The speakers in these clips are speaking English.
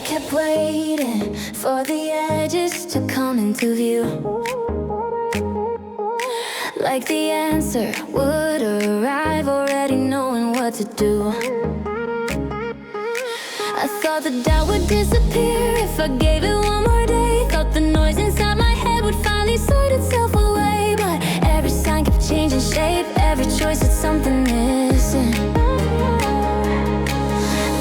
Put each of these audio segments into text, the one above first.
kept waiting for the edges to come into view, like the answer would arrive, already knowing what to do. I thought the doubt would disappear if I gave it one more day. Thought the noise inside my head would finally sort itself away, but every sign kept changing shape, every choice had something missing.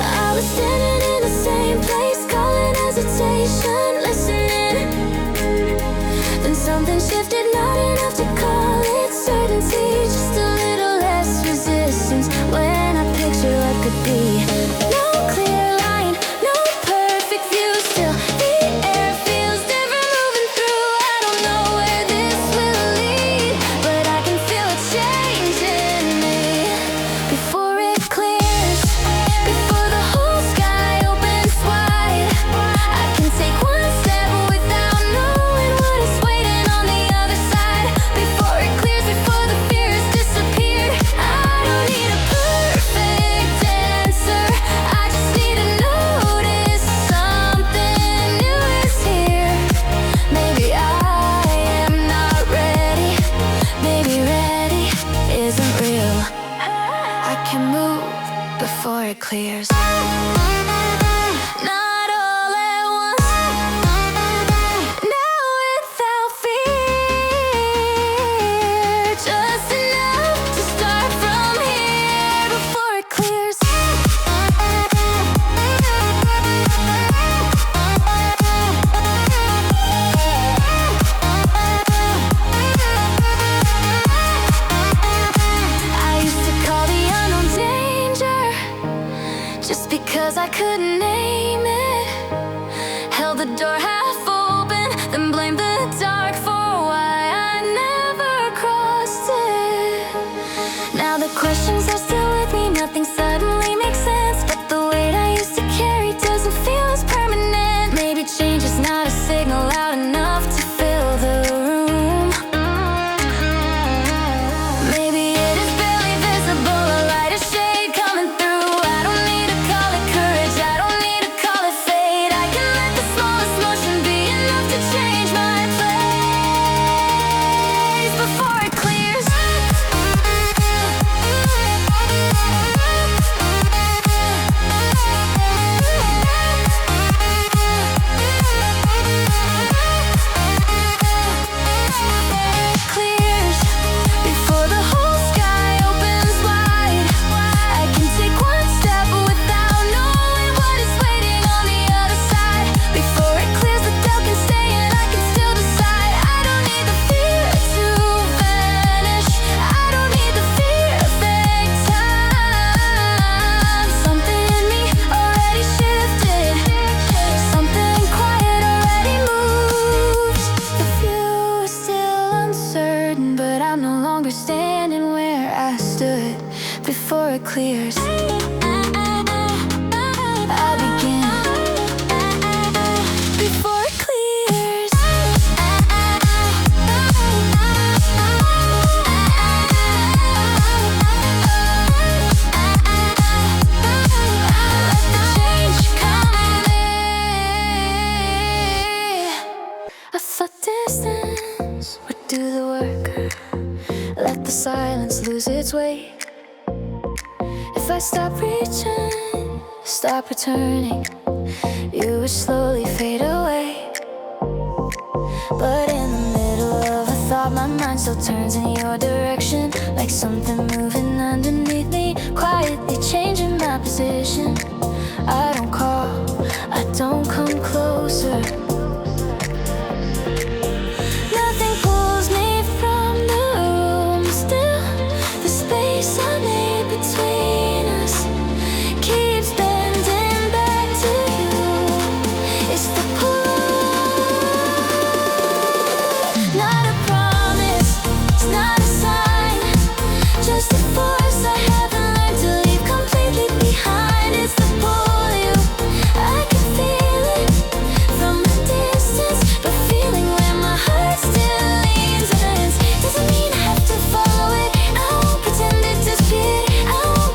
I was standing in the same place, calling hesitation, listening. Then something shifted, not enough to call it certainty, just a little less resistance when I picture what could be. No clear line, no perfect view, still the air feels different moving through. I don't know where this will lead, but I can feel a change in me before it clears, before the whole sky opens wide. I can take one step without knowing what is waiting on the other side, before it clears, before the fears disappear. I don't need a perfect answer, I just need to notice something new is here. Maybe I am not ready, maybe ready isn't real. I can move before it clears. Not all at once, now without fear, just enough to start from here before it clears. I used to call the unknown danger, just because I couldn't name it. Held the door half open, then blamed the dark for why I never crossed it. Now the questions are still with me, nothing suddenly makes sense, but the weight I used to carry doesn't feel as permanent. Maybe change is not a signal loud enough to fill the room. Maybe it is barely visible, a lighter shade coming through. I don't need to call it courage, I don't need to call it fate. I can let the smallest motion be enough to change my place before it clears. Clears before the whole sky opens wide. I can take one step without knowing what is waiting on the other side. Before it clears, the doubt can stay and I can still decide. I don't need the fear to vanish, I don't need the fear fake time. Something in me already shifted, something quiet already moves. The view is still uncertain, but I'm no longer standing where I stood before it clears. I'll begin before it clears. Let the change come in. I thought distance would do the work, let the silence lose its weight. If I stop reaching, stop returning, you would slowly fade away. But in the middle of a thought, my mind still turns in your direction, like something moving underneath me, quietly changing my position. I don't call, I don't come closer. Nothing pulls me from the room, still the space I made between us keeps bending back to you. It's the pull, not a promise, it's not a sign, just a force I haven't learned to leave completely behind. It's the pull you, I can feel it from a distance, but feeling where my heart still leans against doesn't mean I have to follow it. I won't pretend it disappeared, I won't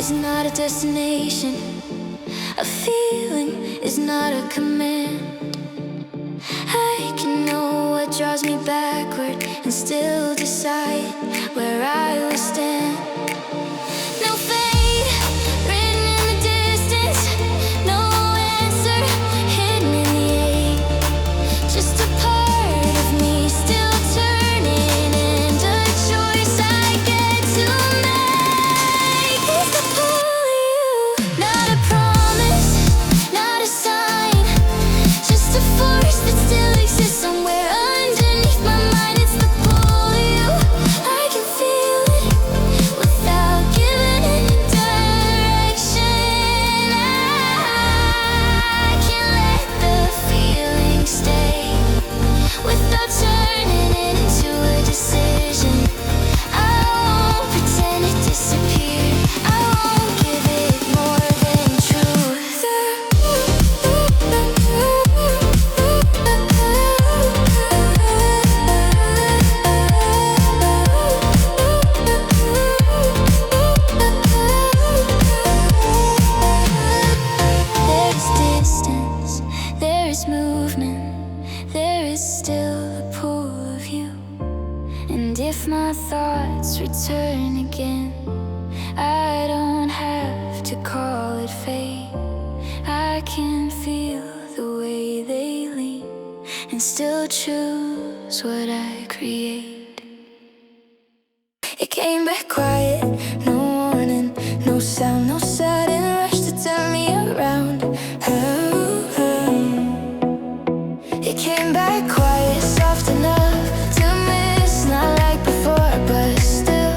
is not a destination. A feeling is not a command. I can know what draws me backward and still decide where I will stand. No fate written in the distance, no answer hidden in the ache. Just a part of me still turning, and a choice I get to make is to pull you. Not a promise, not a sign, just a force that still exists somewhere underneath my mind. It's the pull you. I can feel it without giving it direction. I can let the feeling stay without turning it into a decision. I won't pretend it disappeared. I won't give it more than truth. There's distance, there is movement, there is still a pull of you. And if my thoughts return again, I don't have to call it fate. I can feel the way they lean and still choose what I create. It came back quiet, no warning, no sound, no sudden rush to turn me around. It came back quiet, soft enough to miss, not like before, but still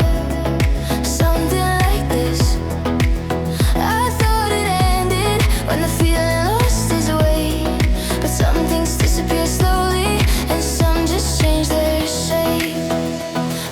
something like this. I thought it ended when the feeling lost its way, but some things disappear slowly and some just change their shape.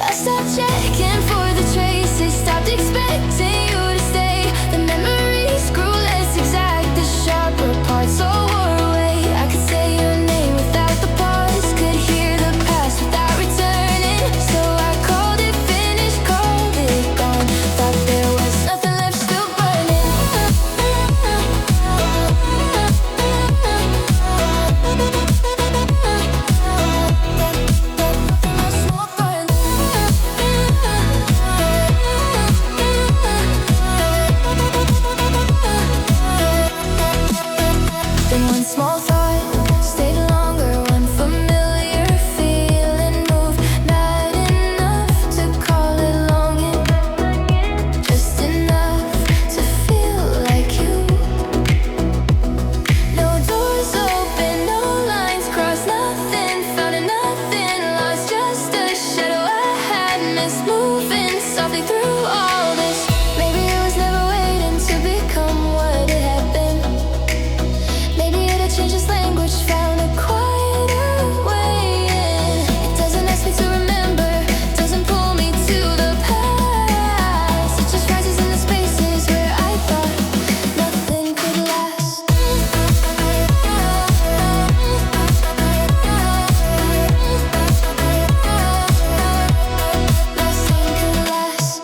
I stopped checking for the traces, stopped expecting you to stay. The memories grew less exact, the sharper parts all wore away. I could say your name without the pause, could hear the past without returning. So I called it finished, called it gone. Thought there was nothing left still burning. Then one small thought stayed longer, one familiar feeling moved, not enough to call it longing, just enough to feel like you. No doors open, no lines crossed, nothing found and nothing lost, just a shadow I had missed, moving softly through all this. Maybe it was never waiting to become what it had been. Maybe it had changed its language, found a quieter way in. It doesn't ask me to remember, doesn't pull me to the past. It just rises in the spaces where I thought nothing could last. Nothing could last.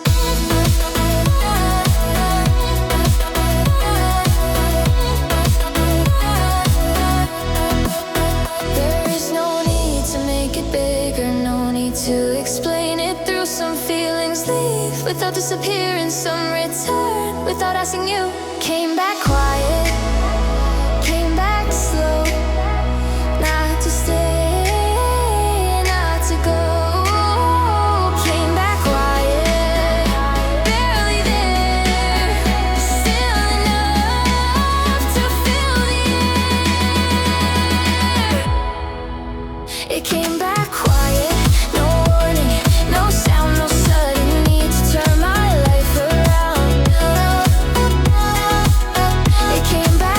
There is no need to make it bigger, no need to explain it through. Some feelings leave without disappearing, some return without asking you. Came back quiet, came back slow, not to stay, not to go. Came back quiet, barely there, still enough to fill the air. It came back quiet, no warning, no sound, no sudden need to turn my life around. It came back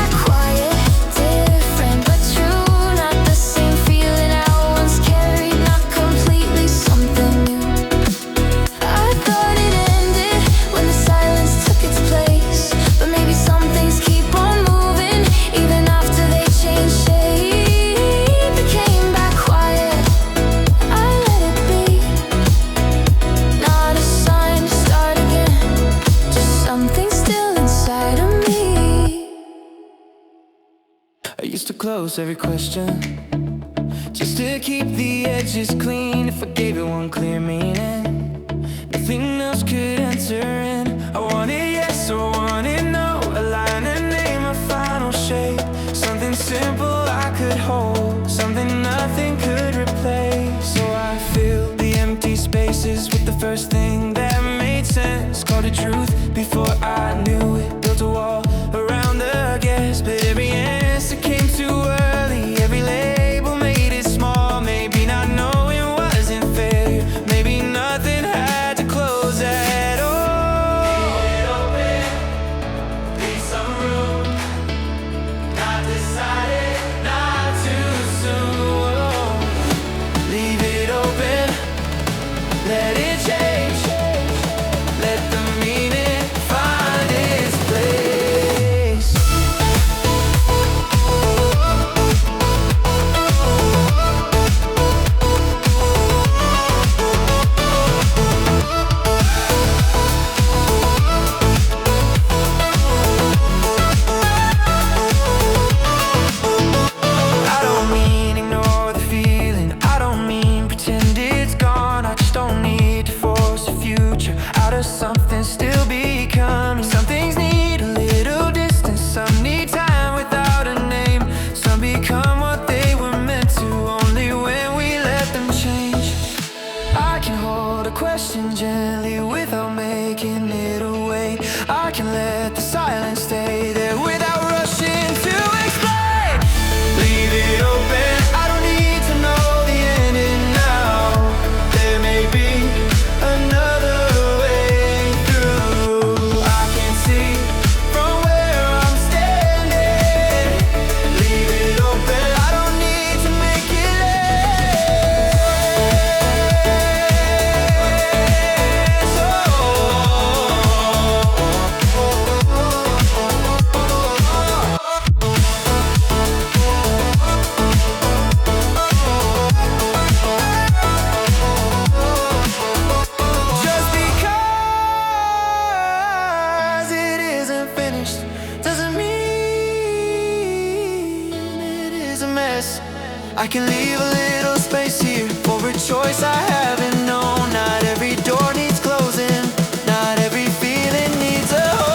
close, every question, just to keep the edges clean. If I gave it one clear meaning, nothing else could enter in. I want it yes or want it no, a line and name, a final shape, something simple I could hold, something nothing could replace. So I fill the empty spaces with the first thing that made sense. Called it truth before I knew it. Built a wall around the guess, but every answer came too early. Every label made it small. Maybe not knowing wasn't fair. Maybe nothing had to close at all. Leave it open, leave some room. Not decided, not too soon. Leave it open, let it change. Let the meaning find its place. I don't mean ignore the feeling, I don't mean pretend it's gone. I just don't need to force a future out of something still becoming. Some things need a little distance, some need time without a name. Some become what they were meant to, only when we let them change. I can hold a question gently without making it away. I can let the silence stay there without rushing to explain. Leave it open, I don't need to know the ending now. There may be another way through. I can see from where I'm standing. Leave it open, I don't need to make it less. Just because it isn't finished doesn't mean it is a mess. I can leave a little space here for a choice I haven't known. Not every door needs closing, not every feeling needs a hold.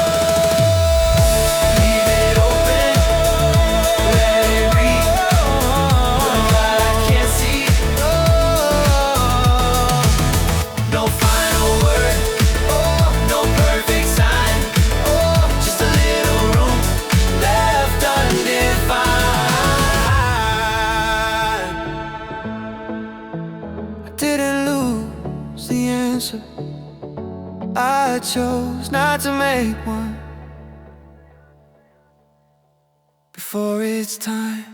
Leave it open, let it breathe. What I can't see, no final word, no perfect sign, just a little room left undefined. I didn't lose the answer, I chose not to make one before it's time.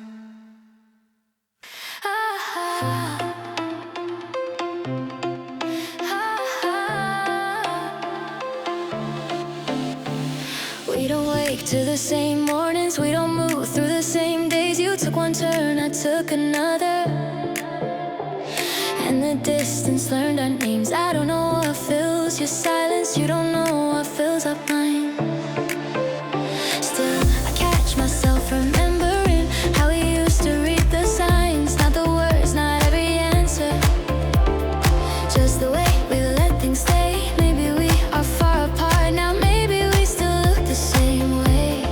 We don't wake to the same mornings, we don't move through the same days. You took one turn, I took another, and the distance learned our names. I don't know what fills your silence, you don't know what fills up mine. Still, I catch myself remembering how we used to read the signs. Not the words, not every answer, just the way we let things stay. Maybe we are far apart now, maybe we still look the same way.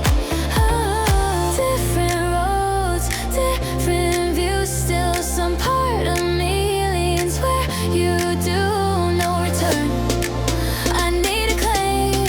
Oh, different roads, different views, still some part of me leans where you do. No return, I need a claim.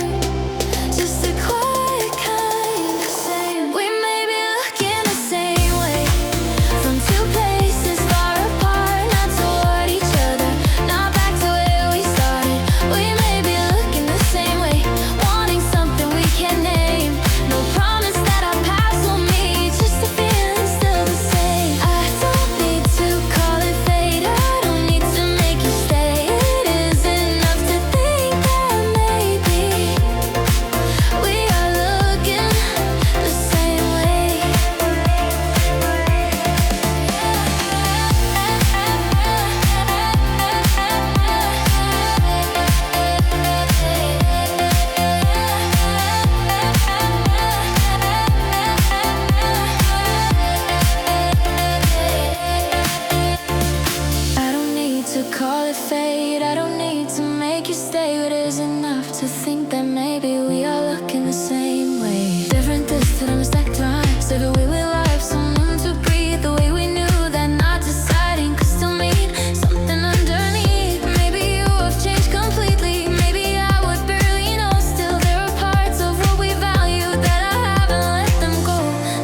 and maybe we all look in the same way. Different this that I'm stacked time. So the way we live, someone to breathe. The way we knew that not deciding could still mean something underneath. Maybe you have changed completely. Maybe I would barely know. Still there are parts of what we value that I haven't let them go.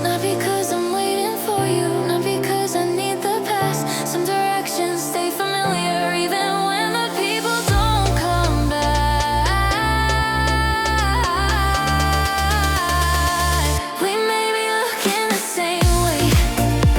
Not because I'm waiting for you, not because I need the past. Some directions stay familiar even when the people don't come back. We may be looking the same way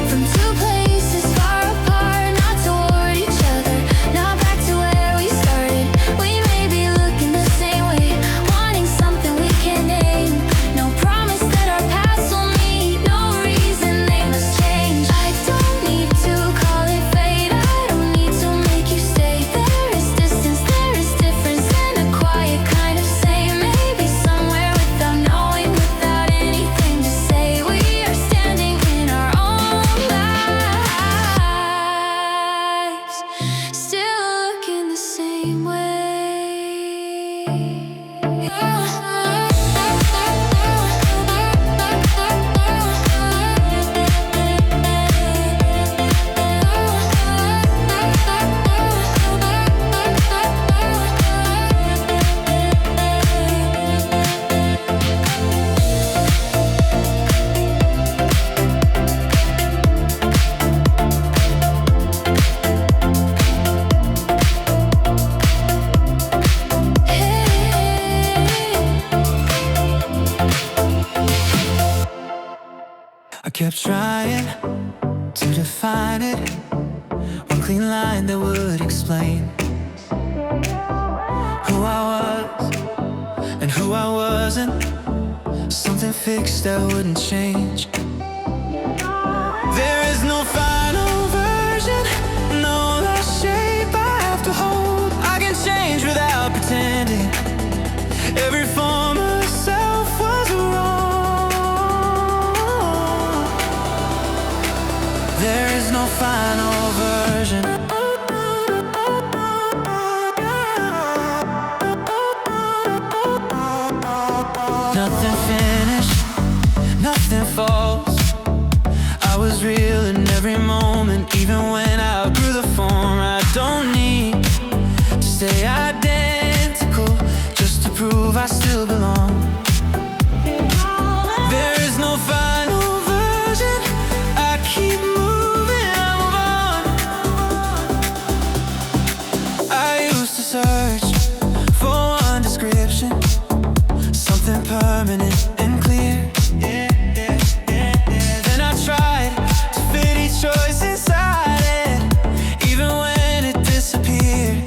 from two places far apart, not toward each other, not back to where we started. We may be looking the same way, wanting something we can't name. No promise that our paths will meet, no reason they must change. I don't need to call it fate, I don't need to make you stay. There is distance, there is difference, and a quiet kind of same. Maybe somewhere without knowing, without anything to say, we are standing in our own lives, still looking the same way. I kept trying to define it, one clean line that would explain who I was and who I wasn't, something fixed that wouldn't change. There is no final version, no last shape I have to hold. I can change without pretending. Every form of self was wrong. There is no final version. Nothing finished, nothing false. I was real in every moment, even when I outgrew the form. I don't need to stay identical just to prove I still belong. There is no final version, I keep moving, I move on. I used to search for one description, something permanent and clear. Then I tried to fit each choice inside it, even when it disappeared.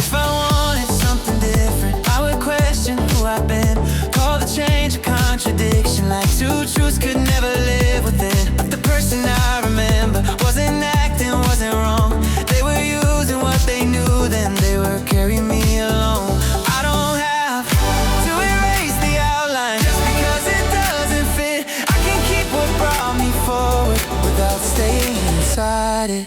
If I wanted something different, I would question who I've been. Call the change a contradiction, like two truths could never live within. But the person I remember wasn't acting, wasn't wrong. They were using what they knew, then they were carrying me along. I don't have to erase the outline just because it doesn't fit. I can keep what brought me forward without staying inside it.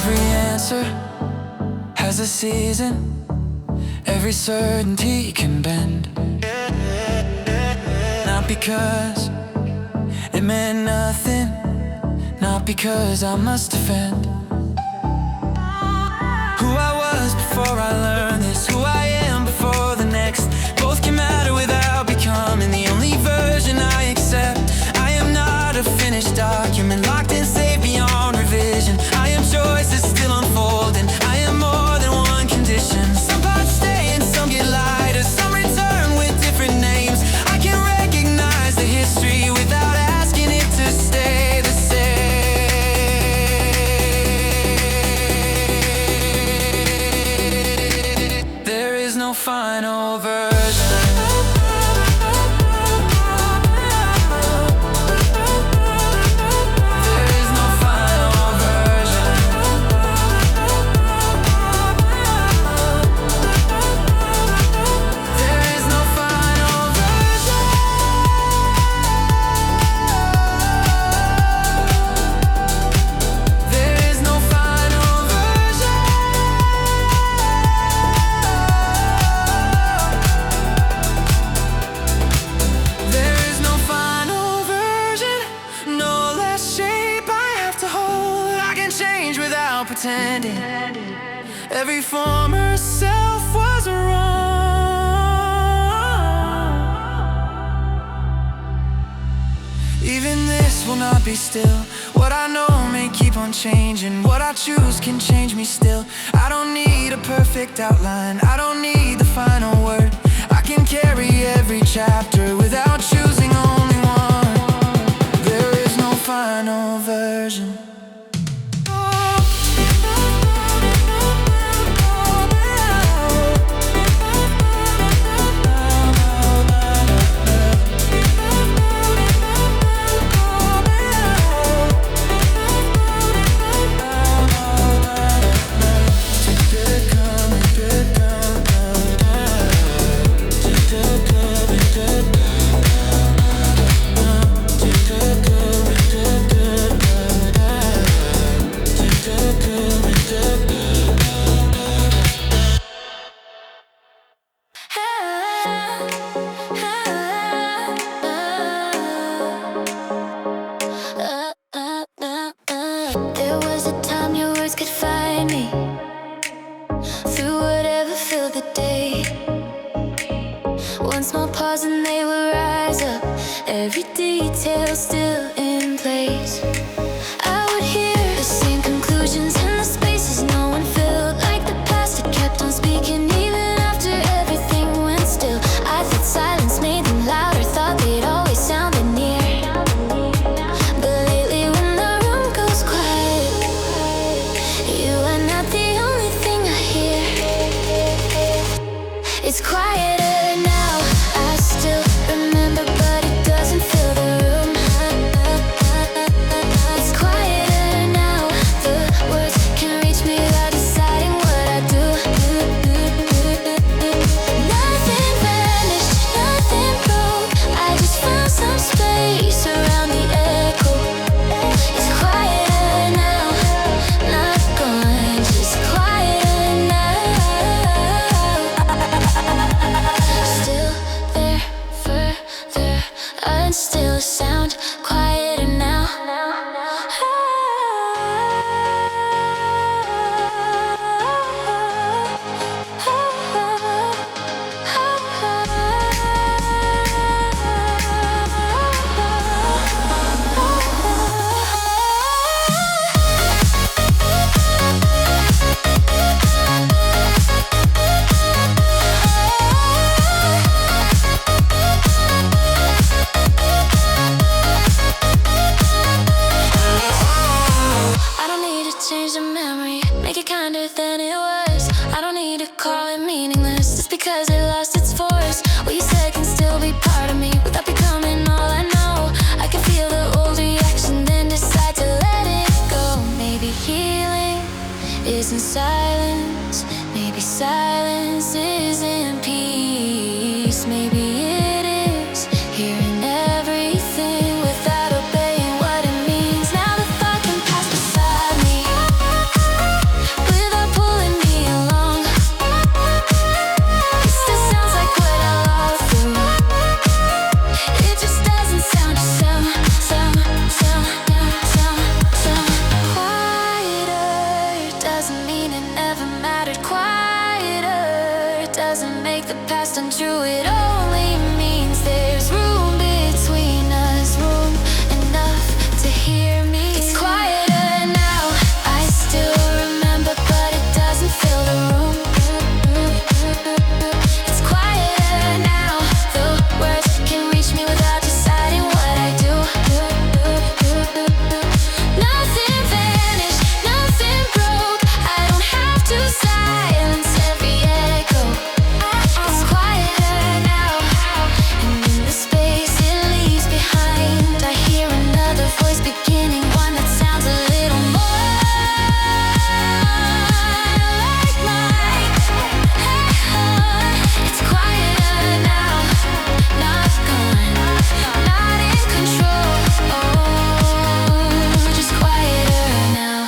Every answer has a season, every certainty can bend. Not because it meant nothing, not because I must defend who I was before I learned this, who I am before the next. Both can matter without becoming the only version I accept. I am not a finished document, locked and safe beyond revision. I am choices still unfolding, I am more than one condition. Some parts stay and some get lighter, some return with different names. I can recognize the history without asking it to stay the same. There is no final version. There is no final version. Every former self was wrong. Even this will not be still. What I know may keep on changing. What I choose can change me still. I don't need a perfect outline. I don't need the final word. I can carry every chapter without choosing only one. There is no final version. There was a time your words could find me through whatever filled the day. One small pause and they would rise up, every detail still in place. I would hear the same conclusions in the spaces no one filled. Like the past had kept on speaking even after everything went still. I thought silence made them louder, thought they'd always sounded near. But lately when the room goes quiet, you are not the only thing I hear. It's quieter now, I still remember, but it doesn't fill the room. It's quieter now, the words can reach me without deciding what I do. Nothing vanished, nothing broke, I just found some space around the echo. It's quieter now, not gone, just quieter now. Still there, further, and still a sound quieter now. I don't need to change the memory, make it kinder than it was. I don't need to call it meaningless just because it lost its force. What you said can still be part of me without becoming all I know. I can feel the old reaction, then decide to let it go. Maybe healing isn't silence, maybe silence isn't peace. Maybe it is hearing everything without obeying what it means. Now the thought can pass beside me without pulling me along. It still sounds like what I long through. It just doesn't sound the same. Quieter doesn't mean it never mattered. Quieter doesn't make the past untrue. It only means there's room between us, room enough to hear me. It's quieter now, I still remember, but it doesn't fill the room. It's quieter now, the words can reach me without deciding what I do. Nothing vanished, nothing broke, I don't have to silence every echo. It's quieter now, and in the space it leaves behind, I hear another voice beginning, one that sounds a little more like mine. It's quieter now, not gone, not in control. Just quieter now.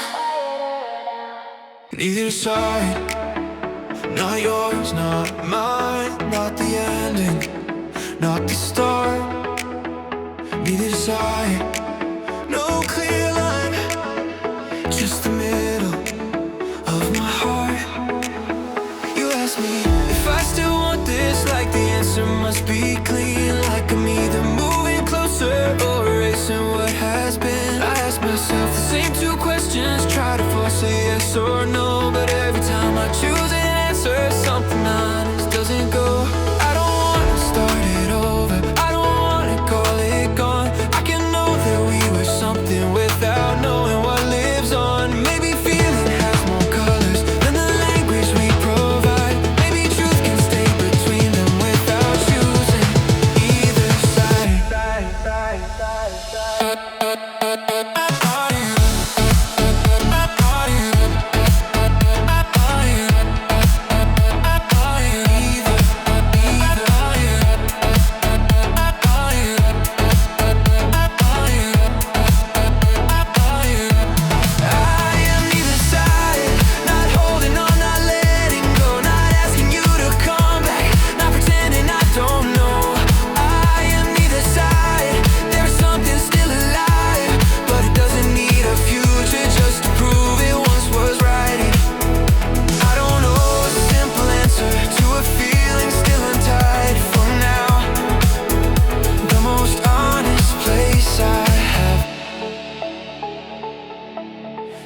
Neither side, not yours, not mine, not the ending, not the start. Neither side, no clear line, just the middle of my heart. If I still want this, like the answer must be clean. Like I'm either moving closer or erasing what has been. I ask myself the same two questions, try to force a yes or no, but every time I choose an answer, something honest doesn't go. I don't wanna start it over, I don't wanna call it gone. I can know that we were something without knowing what lives on. Maybe feeling has more colors than the language we provide. Maybe truth can stay between them without choosing either side.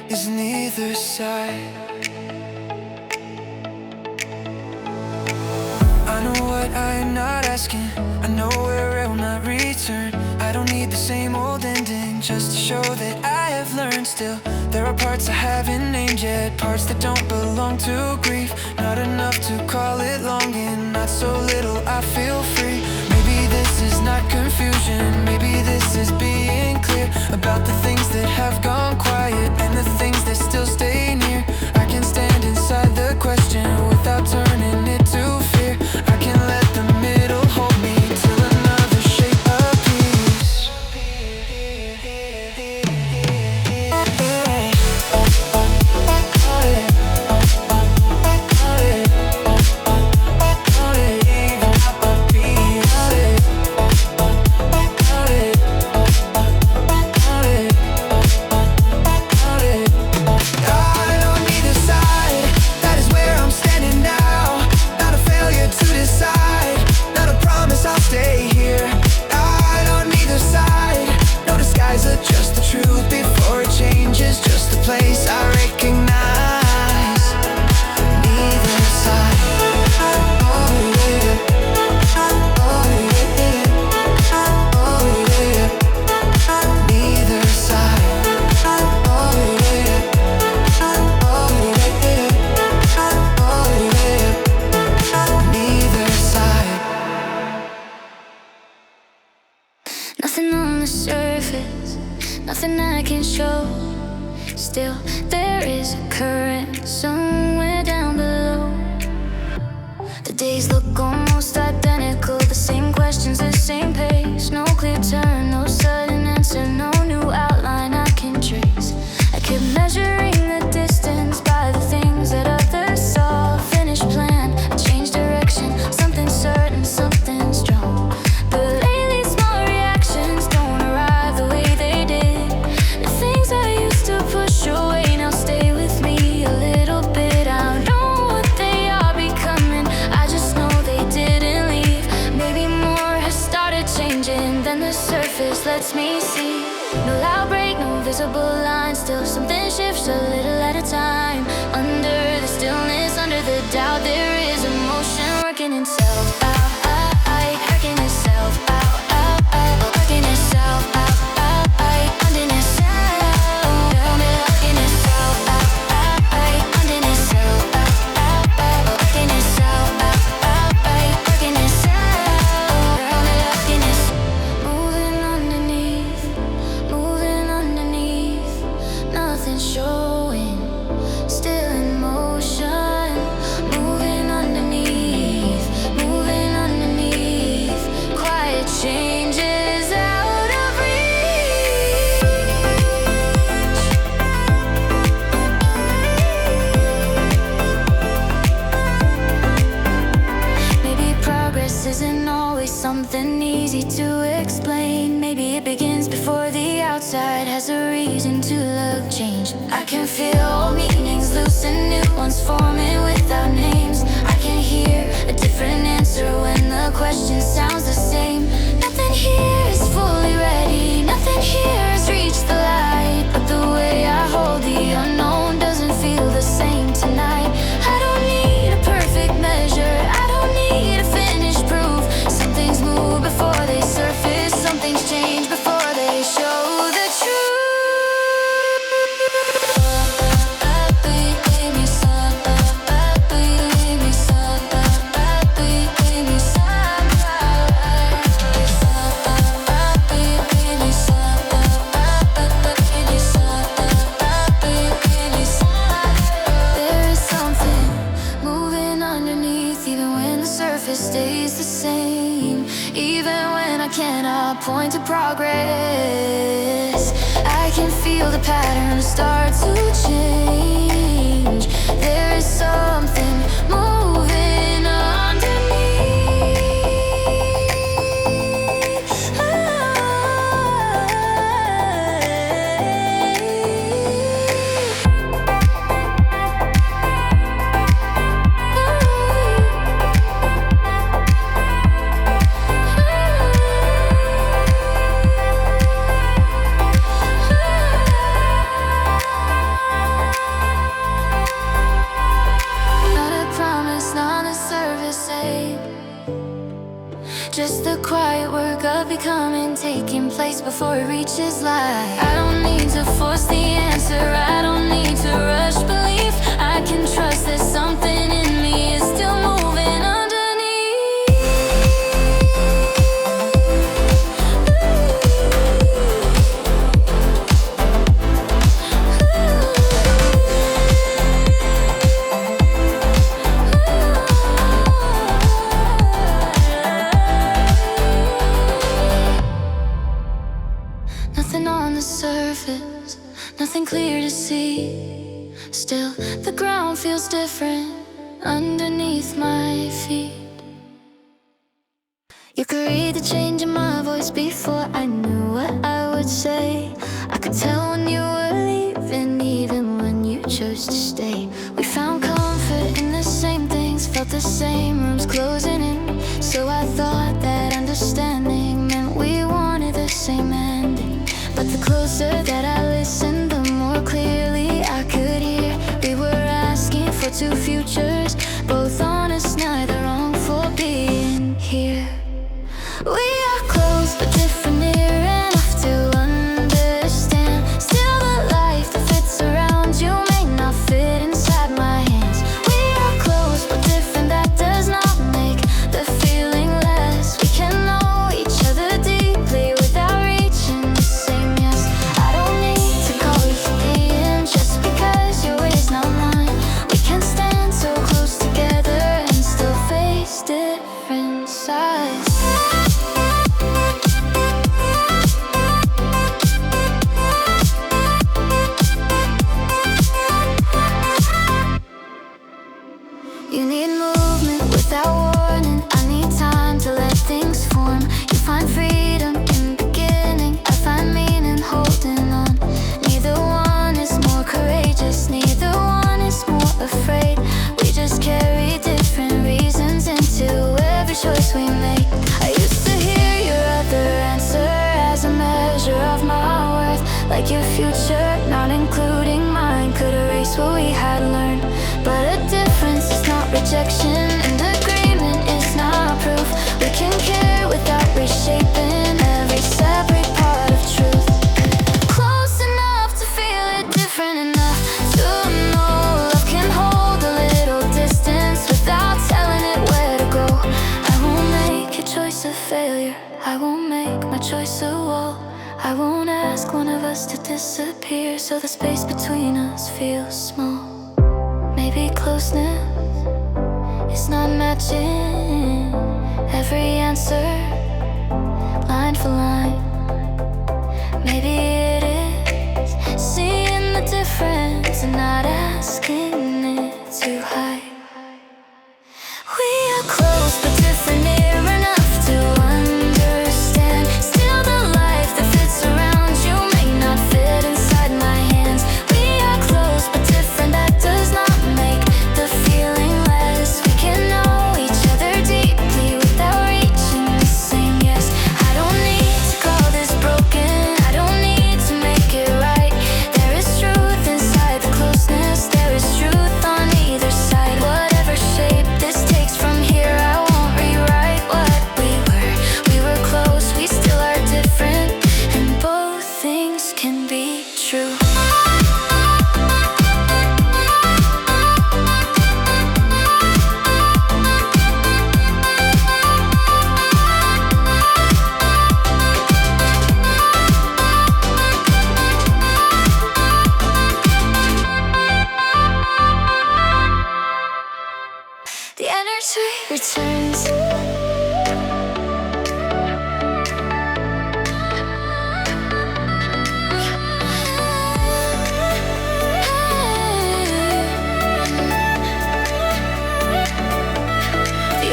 Is neither side. I know what I'm not asking, I know where I will not return. I don't need the same old ending just to show that I have learned. Still, there are parts I haven't named yet, parts that don't belong to grief. Not enough to call it longing, not so little I feel free. Maybe this is not confusion, maybe this is being clear about the things that have gone quiet and the things that still stay near. I can stand inside the question without turning it to fear. I can let the middle hold me till another shape appears. Just the truth before it changes, just the place I recognize. Neither side. Oh yeah, oh yeah, oh yeah. Neither side. Oh yeah, oh yeah, oh yeah. Neither side. Nothing on the surface, nothing I can show. Still, there is a current somewhere down below. The days look almost identical, the same questions, the same pace. No clear turn, no sudden answer, no new outline I can trace. I keep measuring the distance by the things that others saw. Finished plan, a change direction, something certain, something strong. But lately small reactions don't arrive the way they did. The things I used to push away now stay with me a little bit. I don't know what they are becoming, I just know they didn't leave. Maybe more has started changing than the surface lets me see. No loud break, no visible line, still something shifts a little at a time. Under the stillness, under the doubt, there is emotion working itself out. Working itself out. Working itself out. Under itself. Working itself out. Under itself. Working itself out. Working itself. Working itself. Moving underneath. Moving underneath. Nothing showing. Still in motion. Moving underneath. Moving underneath. Quiet changes out of reach. Maybe progress isn't always something easy to explain. Maybe it begins before the outside has a reason to look changed. I can feel old meanings loose and new ones forming without names. I can hear stays the same. Even when I cannot point to progress, I can feel the pattern start to change. There is something moving underneath. Just the quiet work of becoming, taking place before it reaches light. I don't need to force the answer, I don't need to rush belief. I can trust that something in me is still moving underneath. Nothing on the surface, nothing clear to see. Still, the ground feels different underneath my feet. You could read the change in my voice before I knew what I would say. I could tell when you were leaving, even when you chose to stay. We found comfort in the same things, felt the same rooms closing in. So I thought that understanding meant we wanted the same ending. But the closer that I listened, the more clearly I could hear. We were asking for two futures, both honest, neither wrong for being here. We are close but different, near enough to understand. Still the life that fits around you may not fit inside my hands. We are close but different, that does not make the feeling less. We can know each other deeply without reaching the same. Yes, I don't need to call you EDM just because your way is not mine. We can stand so close together and still face different sides. You need movement without warning. I need time to let things form. You find freedom in beginning, I find meaning holding on. Neither one is more courageous, neither one is more afraid. We just carry different reasons into every choice we make. I used to hear your other answer as a measure of my worth, like your future, not including mine, could erase what we had learned. But a difference is not rejection, and agreement is not proof. We can care without reshaping every separate part of truth. Close enough to feel it, different enough to know love can hold a little distance without telling it where to go. I won't make a choice of failure, I won't make my choice a wall. I won't ask one of us to disappear so the space between us feels small. Maybe closeness is not matching every answer, line for line. Maybe it is seeing the difference and not asking it too high. We are close but different, near enough to understand. Still the life that fits around you may not fit inside my hands. We are close but different, that does not make the feeling less. We can know each other deeply without reaching the same. Yes, I don't need to call this broken, I don't need to make it right. There is truth inside the closeness, there is truth returns. The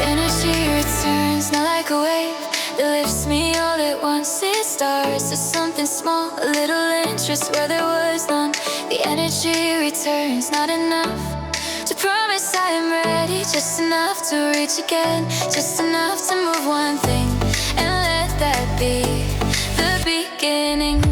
energy returns, not like a wave that lifts me all at once. It starts as something small, a little interest where there was none. The energy returns, not enough to promise I am ready, just enough to reach again, just enough to move one thing and let that be the beginning.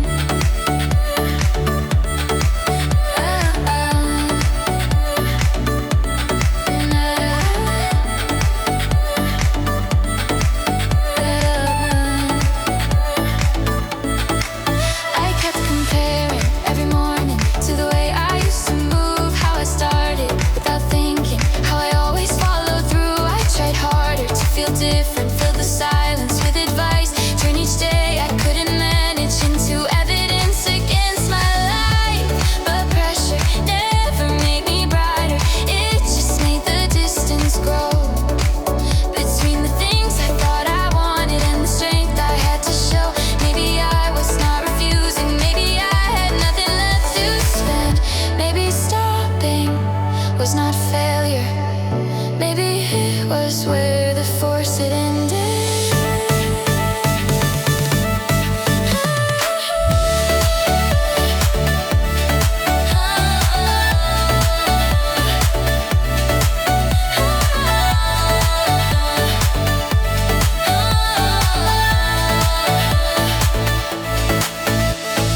Different, fill the silence with advice. Turn each day I couldn't manage into evidence against my life. But pressure never made me brighter. It just made the distance grow between the things I thought I wanted and the strength I had to show. Maybe I was not refusing. Maybe I had nothing left to spend. Maybe stopping was not failure. Maybe it was where the force it ended.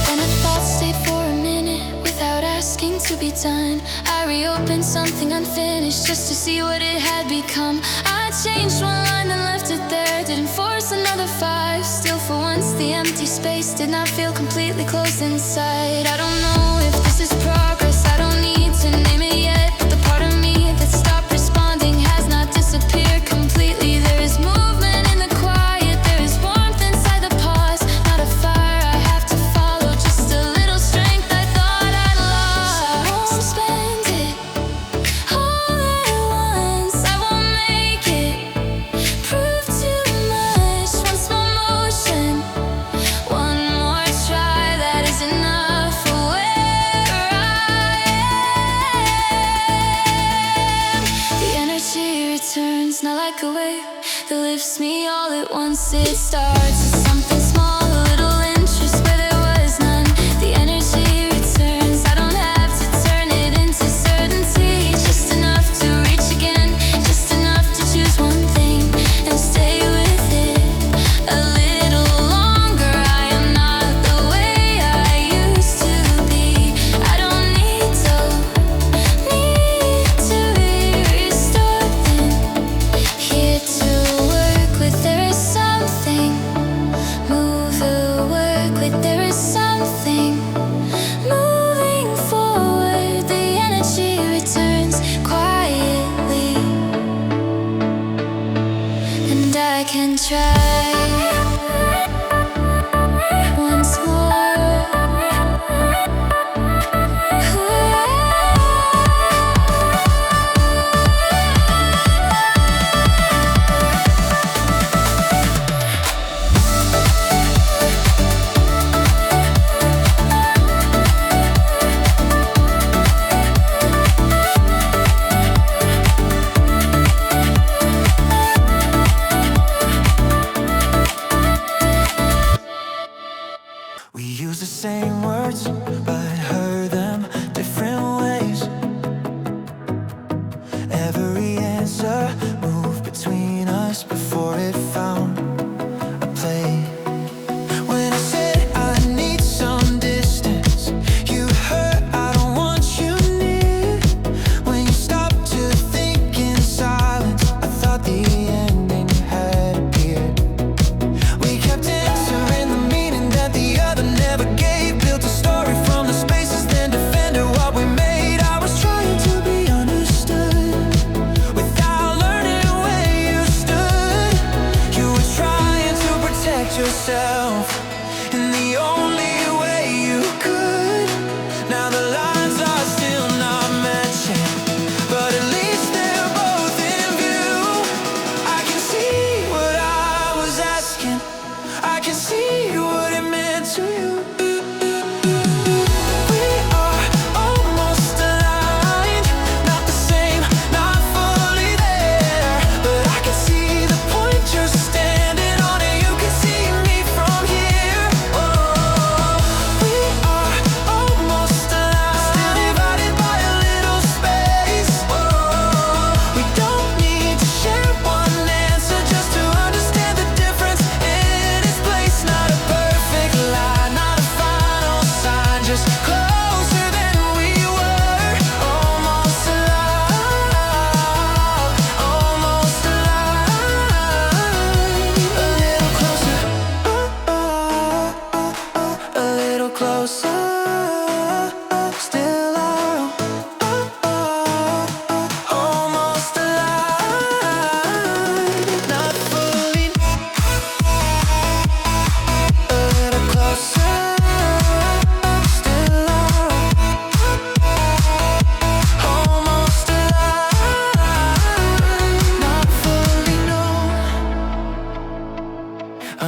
Then a thought stayed for a minute without asking to be done. I reopened something unfinished just to see what it had become. I changed one line and left it there. Didn't force another 5. Still for once the empty space did not feel completely closed inside. I don't know if this is progress. I don't need to name it yet. But the part of me that stopped responding has not disappeared completely. There is movement in the quiet. There is warmth inside the pause. Not a fire I have to follow. Just a little strength I thought I'd lost. I won't spend it all at once. I won't make it prove too much. One small motion, one more try. That is enough for where I am. The energy returns, not like a wave that lifts me all at once. It starts as something small, a little interest where there was none. The energy returns, I don't have to turn it into certainty. Just enough to reach again, just enough to choose one thing and stay with it a little longer. I am not the way I used to be. I don't need to be restored then. Here to work with, there is something. Move or work with, there is something. Moving forward, the energy returns quietly. And I can try once more.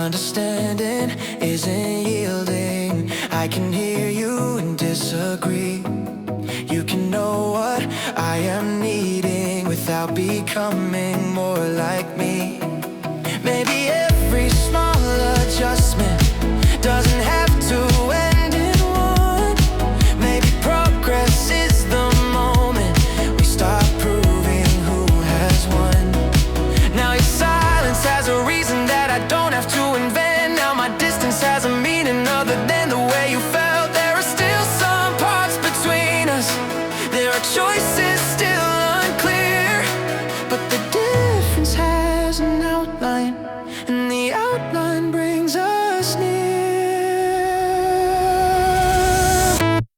understanding isn't yielding. I can hear you and disagree. You can know what I am needing without becoming more like me. Maybe every small adjustment doesn't have to end in one. Maybe progress is the moment we start proving who has won. Now your silence has a reason that I don't have to invent. Now my distance has a meaning other than the way you felt. There are still some parts between us. There are choices still unclear, but the difference has an outline, and the outline brings us near.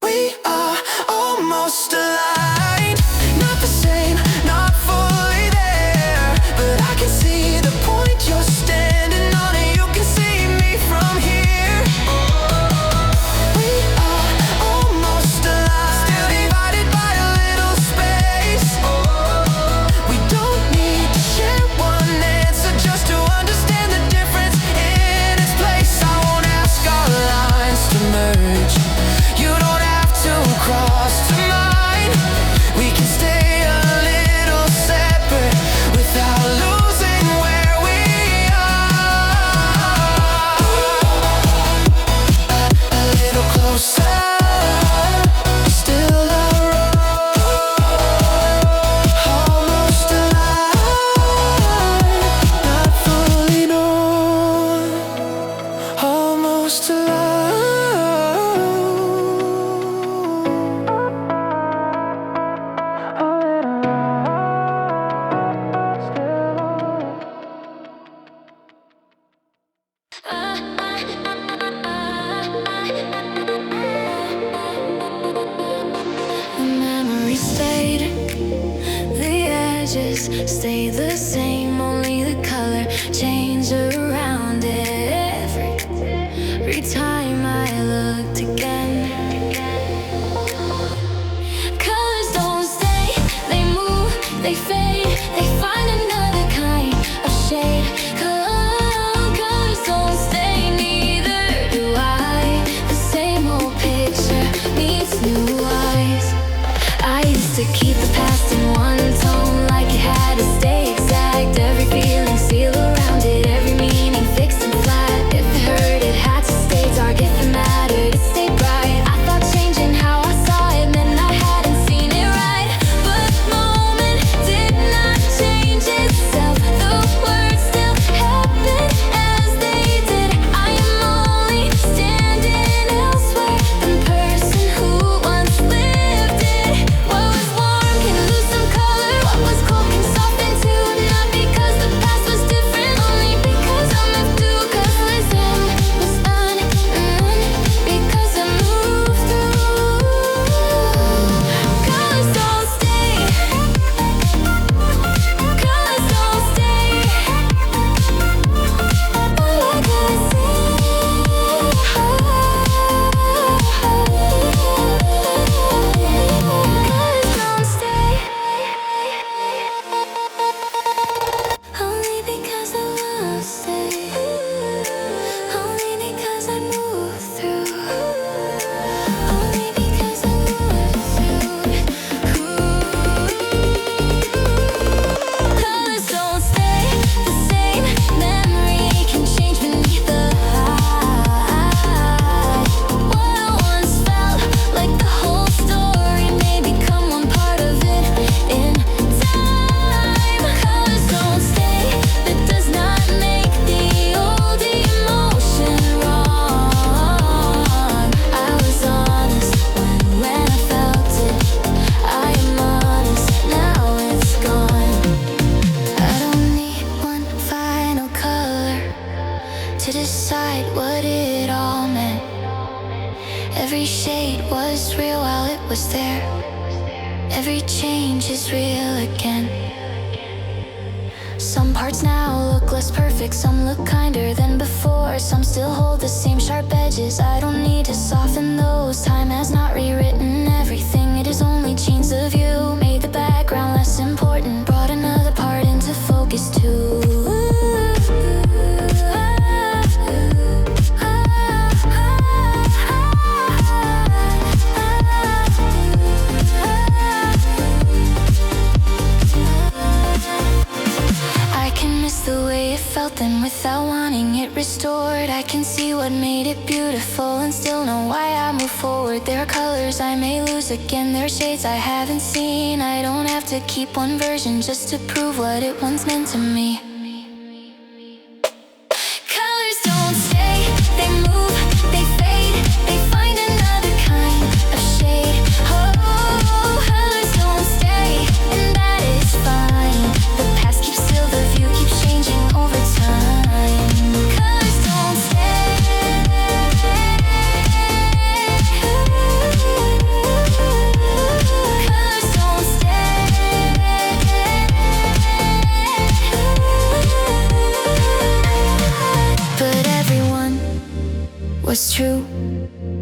We are almost aligned, not the same, not fully there, but I can see the point you're standing on, and you can see me from here. We are almost aligned, still divided by a little space. We don't need to share one answer just to understand the difference in its place. I won't ask our lines to merge. You don't have to cross to mine. We can stay a little separate without losing where we are. A little closer, still a road. Almost alive, not fully known. Almost alive. The memories fade, the edges stay the same, only the color change around it. Every time I looked again, colors don't stay, they move, they fade, they find another kind of shade. Colors don't stay, neither do I. The same old picture needs new eyes. I used to keep the past in one tone, like it had to stay exact. Every feeling sealed around it, every meaning fixed and flat. If it hurt, it had to stay dark. If it mattered, it stayed bright. I thought changing how I saw it meant I hadn't seen it right, but the moment did not change itself. The words still happen as they did. I am only standing elsewhere than the person who once lived it. What was warm can lose some color. What was cold can soften too. Not because the past was different, only because I'm left to. 'Cause listen was unknown because I moved through. Colors don't stay. Colors don't stay. All I gotta say. Colors don't stay. Only because I lost it. Only because I moved through. Only because I moved through. Colors don't stay the same. Memory can change beneath the eye. What I once felt like the whole story may become one part of it in time. Colors don't stay. That does not make the old emotion wrong. I was honest when I felt it. I am honest, now it's gone. I don't need one final color to decide what it all meant. Every shade was real while it was there. Every change is real again. Some parts now look less perfect, some look kinder than before. Some still hold the same sharp edges. I don't need to soften those. Time has not rewritten everything. It has only changed the view, made the background less important, brought another part into focus too. miss the way it felt then without wanting it restored. I can see what made it beautiful and still know why I move forward. There are colors I may lose again, there are shades I haven't seen. I don't have to keep one version just to prove what it once meant to me. Colors don't stay, they move, they fade, they find another kind of shade. Oh, colors don't stay, and that is fine. The past keeps still, the view keeps changing over time. Colors don't stay. Colors don't stay. But everyone was true,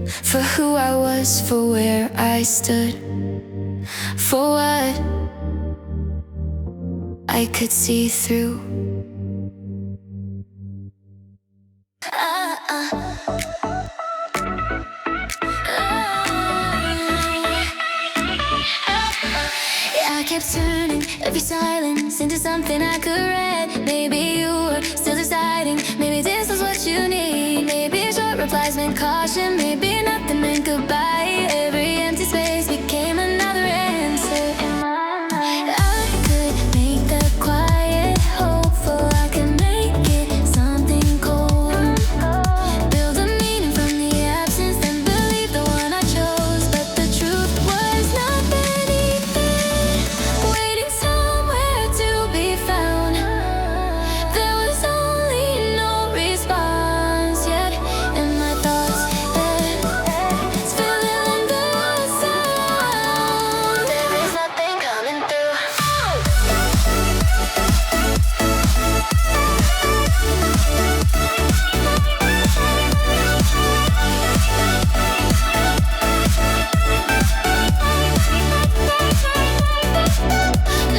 for who I was, for where I stood, for what I could see through. I kept turning every silence into something I could read. Maybe you were still deciding, maybe this was what you need. Maybe short replies meant caution, maybe nothing meant goodbye. Every empty space became another answer in my mind. I could make the quiet hopeful, I could make it something cold. Build a meaning from the absence, then believe the one I chose. But the truth was not beneath it, waiting somewhere to be found. There was only no response yet in my thoughts. It's filling the sound. There is nothing coming through.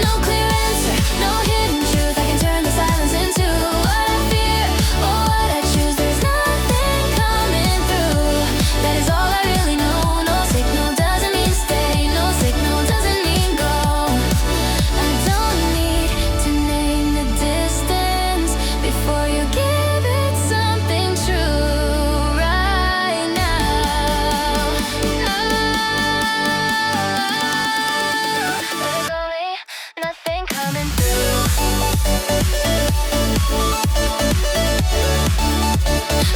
No clear answer, no hidden truth. I can turn the silence into what I fear or what I choose. There's nothing coming through. That is all I really know. No signal doesn't mean stay. No signal doesn't mean go. I don't need to name the distance before you give it something true right now. There's only nothing coming through.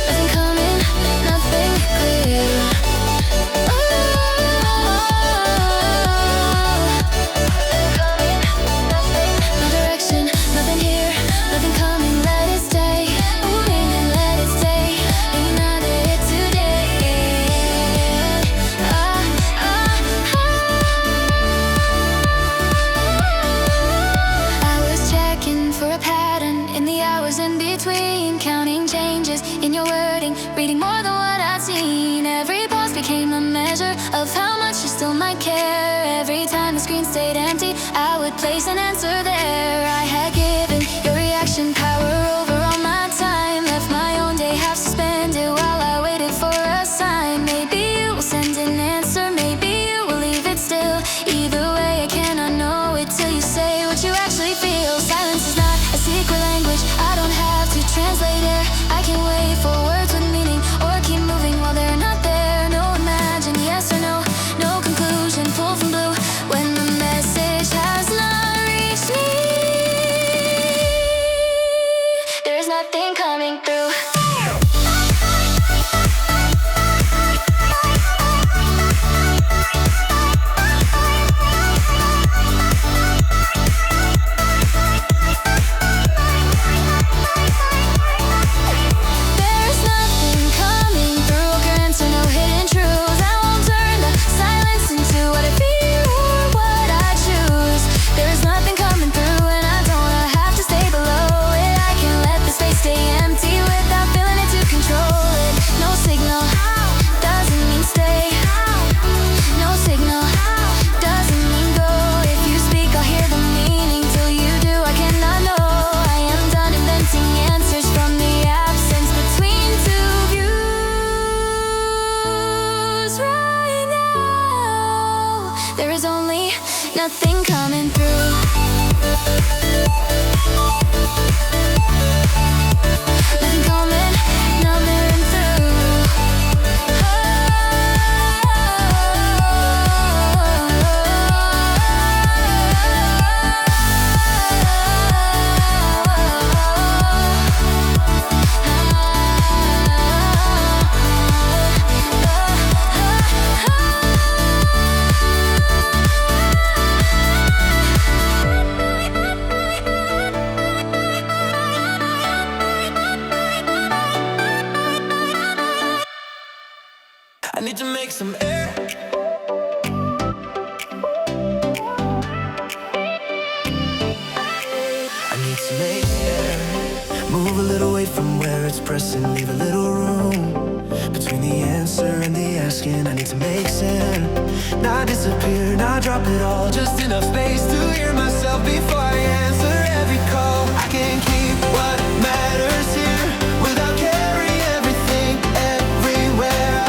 Nothing coming, nothing clear. Nothing coming, nothing, no direction, nothing here, nothing coming. Let it stay, moving and let it stay. Ain't none of it today. I was checking for a pattern in the hours in between, counting changes in your wording, reading more than what I'd seen. Every pause became a measure of how much you still might care. Every time the screen stayed empty, I would place an answer there. I had given your reaction power over all my time, left my own day half suspended while I waited for a sign. Maybe you will send an answer, maybe you will leave it still. Either way, I cannot know it till you say what you actually feel. Silence is not a secret language, I don't have to translate it. I can wait for words with meaning or keep moving while they're not there. No imagine, yes or no, no conclusion, pull from blue when the message has not reached me. There's nothing coming through. There's nothing coming through. Answer, no hidden truth. I won't turn the silence into what I feel or what I choose. There is nothing coming through, and I don't have to stay below it. I can let the space stay empty without feeling it to control it. No signal doesn't mean stay. No signal doesn't mean go. If you speak, I'll hear the meaning. Till you do, I cannot know. I am done inventing answers from the absence between two views. Right now, there is only nothing coming through. some air. I need to make air. Move a little away from where it's pressing. Leave a little room between the answer and the asking. I need to make sense. Not disappear, not drop it all. Just enough space to hear myself before I answer every call. I can keep what matters here without carrying everything everywhere.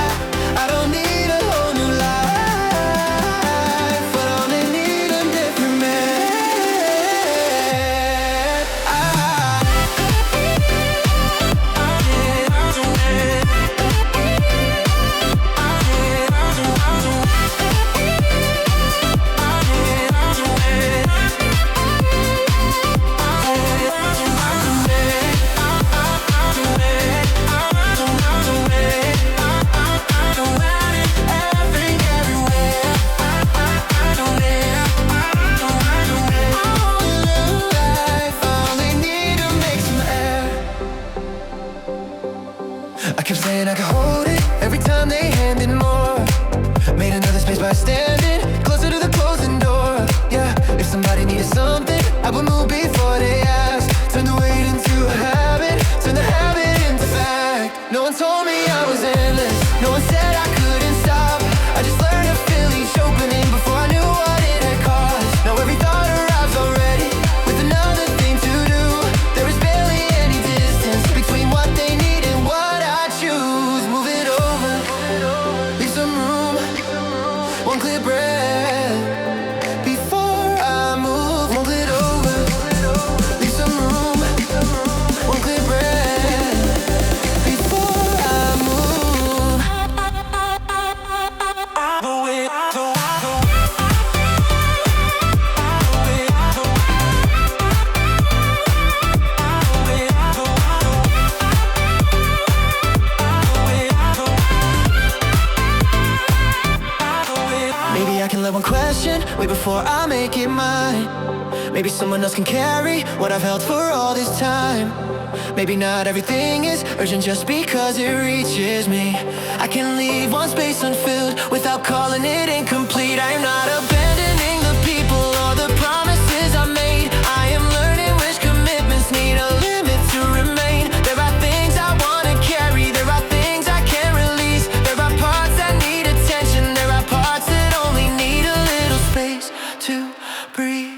I don't need a whole new life, but I only need a different man. I kept saying I could hold it every time they handed more. Made another space by standing closer to the closing door. Yeah, if somebody needed something, I would move before they asked. Turn the weight into a habit, turn the habit into fact. No one told me I was endless, no one said I couldn't stop. I just learned to fill each opening before I knew what it had cost. Now every thought arrives already with another thing to do. There is barely any distance between what they need and what I choose. Move it over, leave some room, one clear breath before I move. Move it over, leave some room, one clear breath before I move. Maybe I can let one question wait before I make it mine. Maybe someone else can carry what I've held for all this time. Maybe not everything is urgent just because it reaches me. I can leave one space unfilled without calling it incomplete. I'm not abandoning the people or the promises I made. I am learning which commitments need a limit to remain. There are things I wanna carry, there are things I can't release. There are parts that need attention, there are parts that only need a little space to breathe.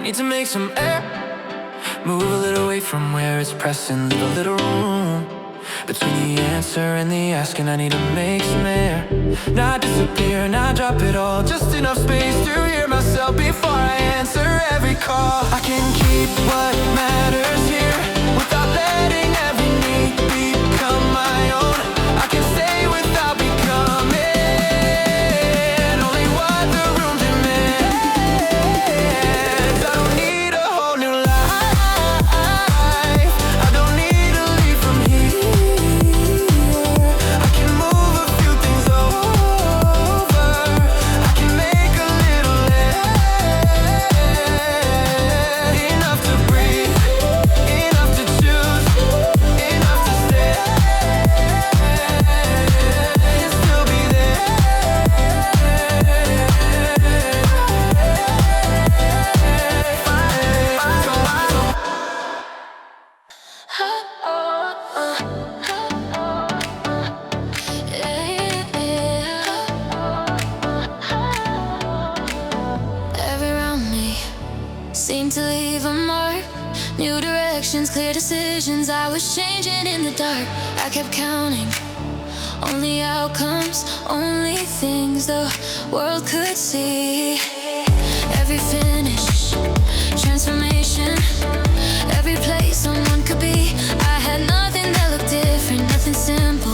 Need to make some air. Move a little away from where it's pressing. Leave a little room between the answer and the asking. I need to make some air. Not disappear, not drop it all. Just enough space to hear myself before I answer every call. I can keep what matters here without letting every need become my own. I can stay without becoming only what the room demands. I don't need a whole new life, I don't need to leave from here. I can move a few things over, I can make a little air. Enough to breathe, enough to choose, enough to stay and still be there. Around me seem to leave a mark. New directions, clear decisions. I was changing in the dark. I kept counting only outcomes, only things the world could see. Every finish, transformation, every place someone could be. I had nothing that looked different, nothing simple.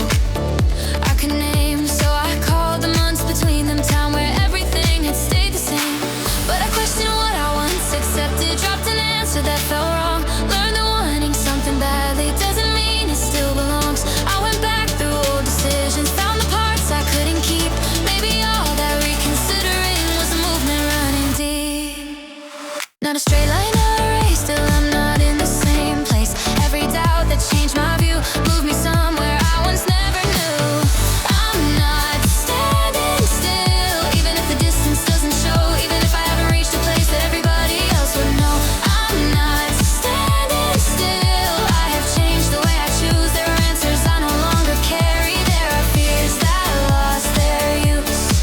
Not a straight line, not a race, still I'm not in the same place. Every doubt that changed my view moved me somewhere I once never knew. I'm not standing still, even if the distance doesn't show, even if I haven't reached a place that everybody else would know. I'm not standing still, I have changed the way I choose. There are answers I no longer carry, there are fears that lost their use.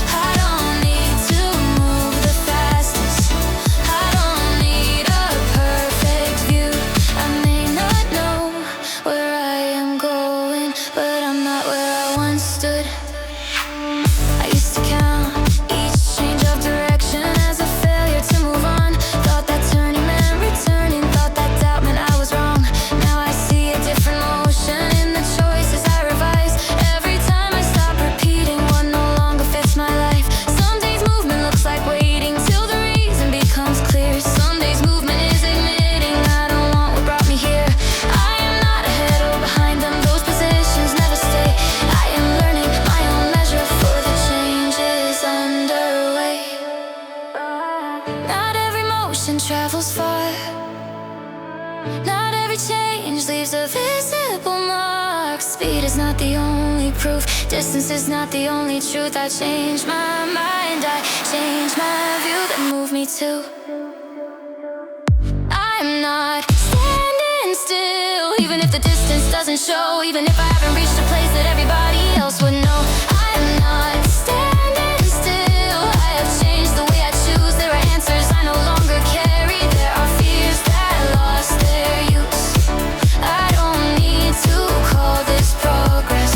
I don't need to move the fastest, I don't need a perfect view. I may not know where I am going, but I'm not where I once stood. I used to count each change of direction as a failure to move on. Thought that turning meant returning, thought that doubt meant I was wrong. Now I see a different motion in the choices I revise. Every time I stop repeating what no longer fits my life. Some days movement looks like waiting till the reason becomes clear. Some days movement is admitting I don't want what brought me here. I am not ahead or behind them, those positions never stay. I am learning my own measure for the changes underway. Not every motion travels far, not every change leaves a visible mark. Speed is not the only proof, distance is not the only truth. I changed my mind, I changed my view that moved me to. I'm not standing still, even if the distance doesn't show, even if I haven't reached a place that everybody else would know. I'm not standing still, I have changed the way I choose. There are answers I no longer carry, there are fears that lost their use. I don't need to call this progress,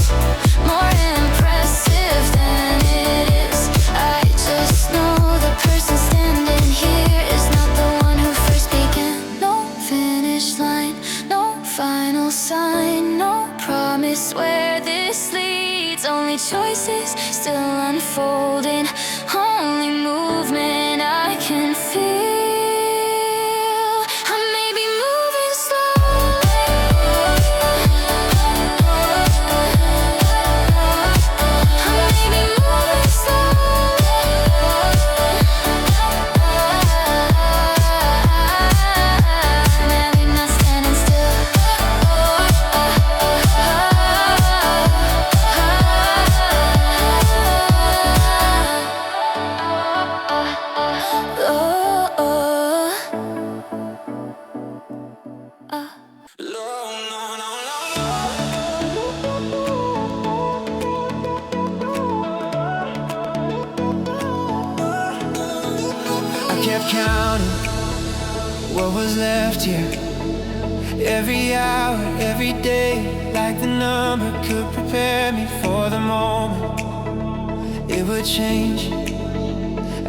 more impressive than it is. I just know the person standing here is not the one who first began. No finish line, no final sign, no promise where this leads. Only choices still unfolding, only movement I can feel. I may be moving slowly, I may be moving slowly, maybe not standing still. I kept counting what was left here. Every hour, every day, like the number could prepare me for the moment it would change.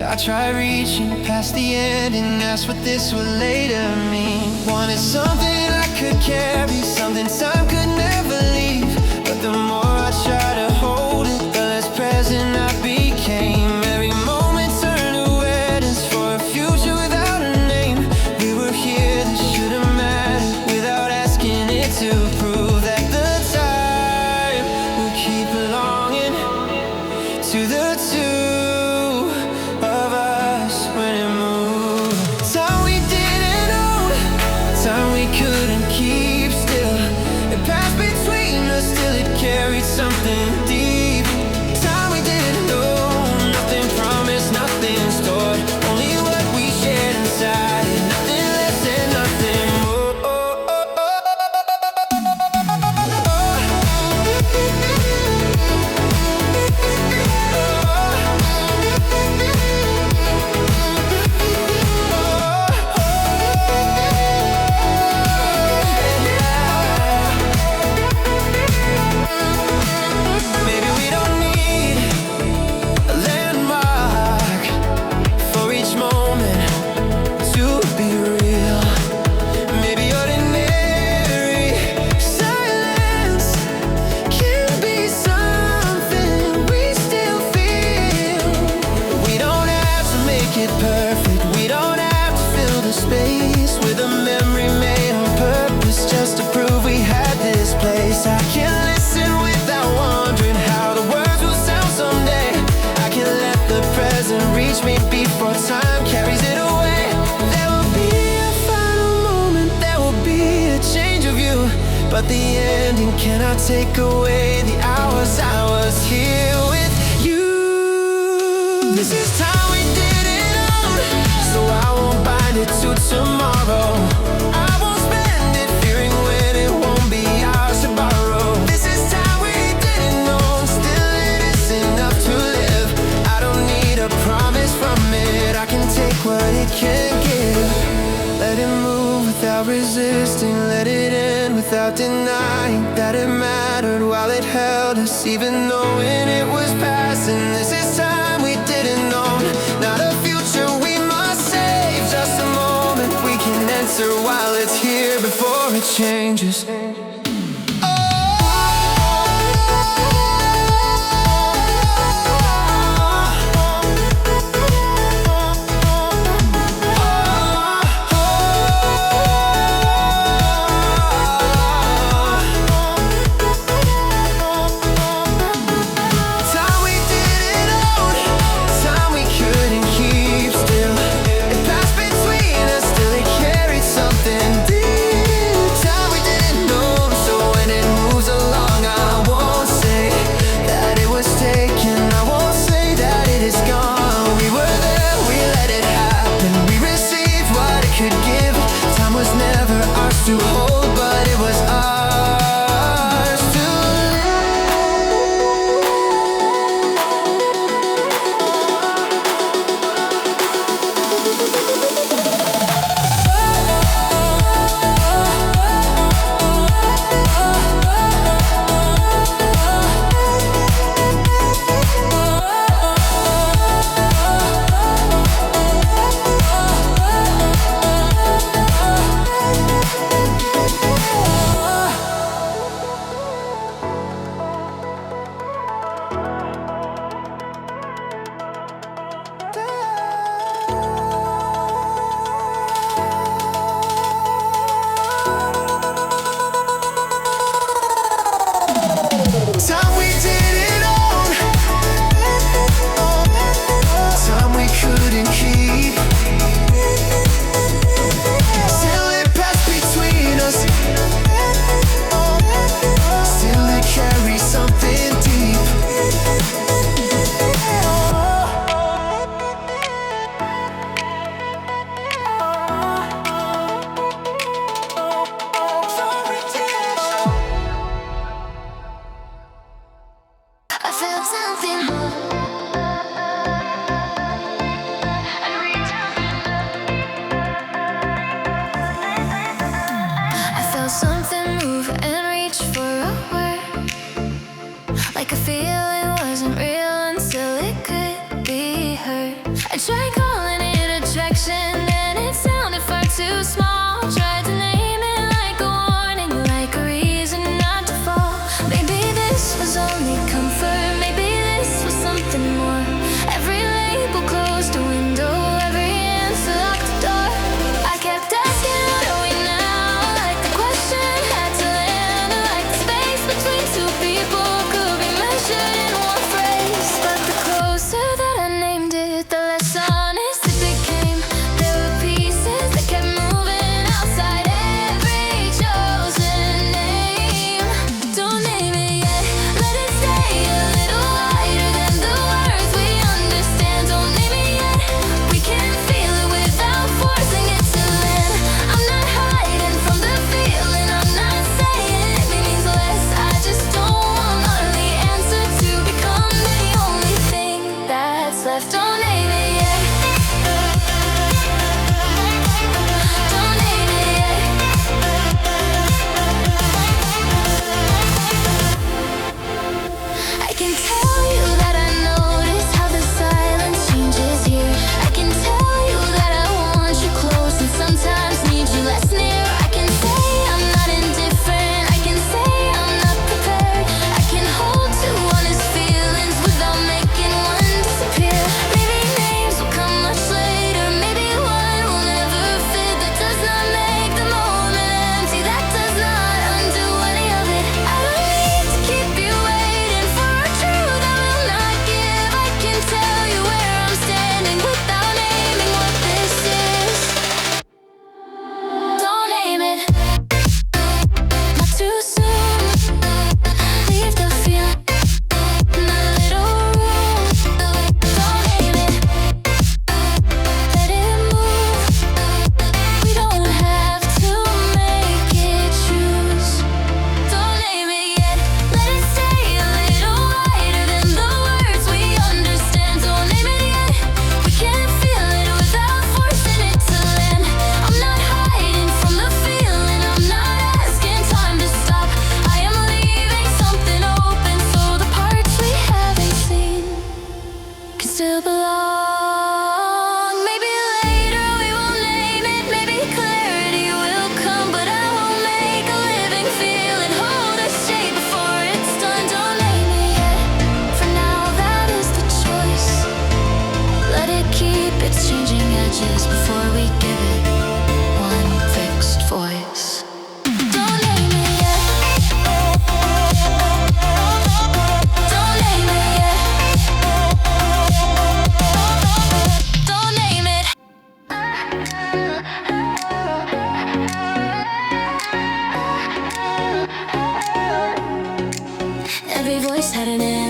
I tried reaching past the end and asked what this would later mean. Wanted something I could carry, something time could never leave. But the more I tried to hold it, the less present I became. Every moment turned to awareness for a future without a name. We were here, this should have mattered, without asking it to prove that the time would keep belonging to the two of us when it moved. Time we didn't own, time we couldn't keep still. It passed between us till it carried something deep. Time we didn't know, nothing promised, nothing stored, only what we shared inside, and nothing less and nothing more. Maybe we don't need a landmark for each moment to be real. Maybe ordinary silence can be something we still feel. We don't have to make it perfect, we don't have to fill the space with a memory made on purpose just to prove we had this place. I can listen without wondering how the words will sound someday. I can let the present reach me before time carries it away. There but the ending cannot take away the hours I was here with you. This is time we didn't own, so I won't bind it to tomorrow. I won't spend it fearing when it won't be ours to borrow. This is time we didn't own, still it is enough to live. I don't need a promise from it, I can take what it can give. Let it move without resisting, let it end without denying that it mattered while it held us, even knowing it was passing. This is time we didn't own, not a future we must save, just a moment we can enter while it's here before it changes. To hold, but it was ours to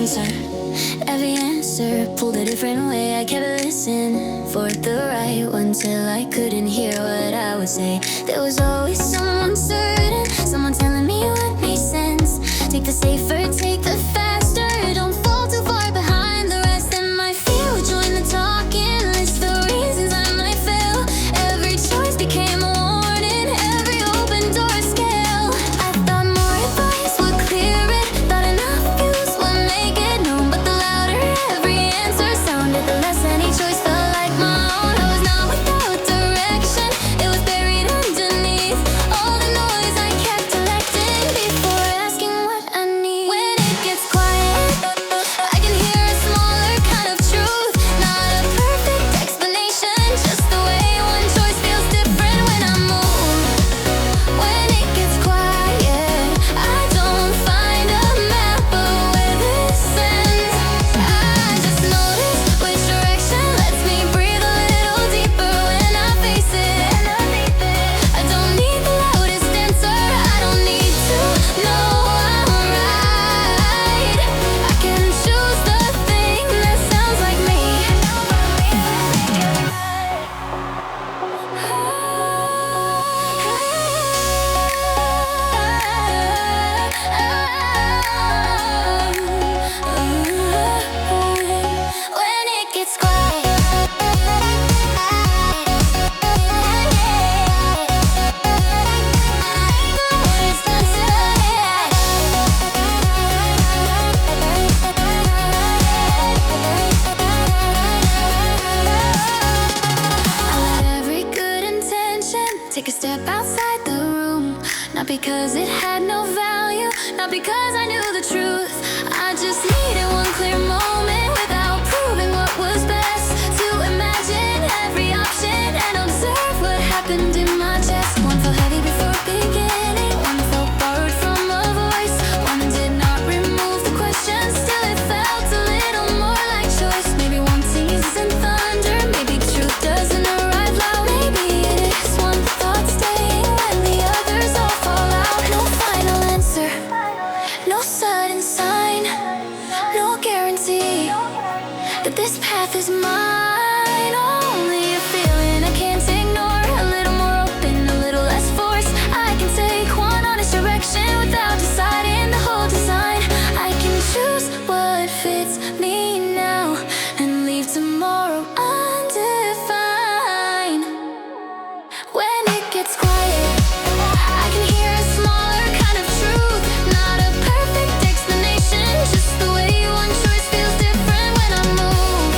every answer pulled a different way. I kept listening for the right one till I couldn't hear what I would say. There was always someone certain, someone telling me what made sense. Take the safer, take the faster, don't fall too far behind the rest. And my fear would join the talking list, the reasons I might fail. Every choice became a warning, every open door a scale. I thought more advice would clear it, thought enough views would make it known. But the louder every answer sounded, the less any choice felt like my own. I was not without direction, it was buried underneath all the noise I kept collecting before asking what I need. When it gets quiet, I can hear a smaller kind of truth. Not a perfect explanation, just the way one choice feels different when I move. When it gets quiet, I don't find a map of where this ends. I just notice which direction lets me breathe a little deeper when I face it. I don't need the loudest answer, I don't need to know I'm right. I can choose the thing that sounds like me. When it gets quiet, I let every good intention take a step outside the room. Not because it had no value, not because I knew the truth. I just needed one clear moment without proving what was best. To imagine every option and observe what happened in my chest. One felt heavy before beginning, one felt borrowed from a voice. One did not remove the question, still it felt a little more like choice. Maybe one season thunder, maybe truth doesn't arrive loud. Maybe it is one thought staying when the others all fall out. No final answer, no sudden sign, no guarantee that this path is mine. Only a feeling I can't ignore, a little more open, a little less force. I can take one honest direction without deciding the whole design. I can choose what fits me now and leave tomorrow undefined. When it gets quiet, I can hear a smaller kind of truth. Not a perfect explanation, just the way one choice feels different when I move.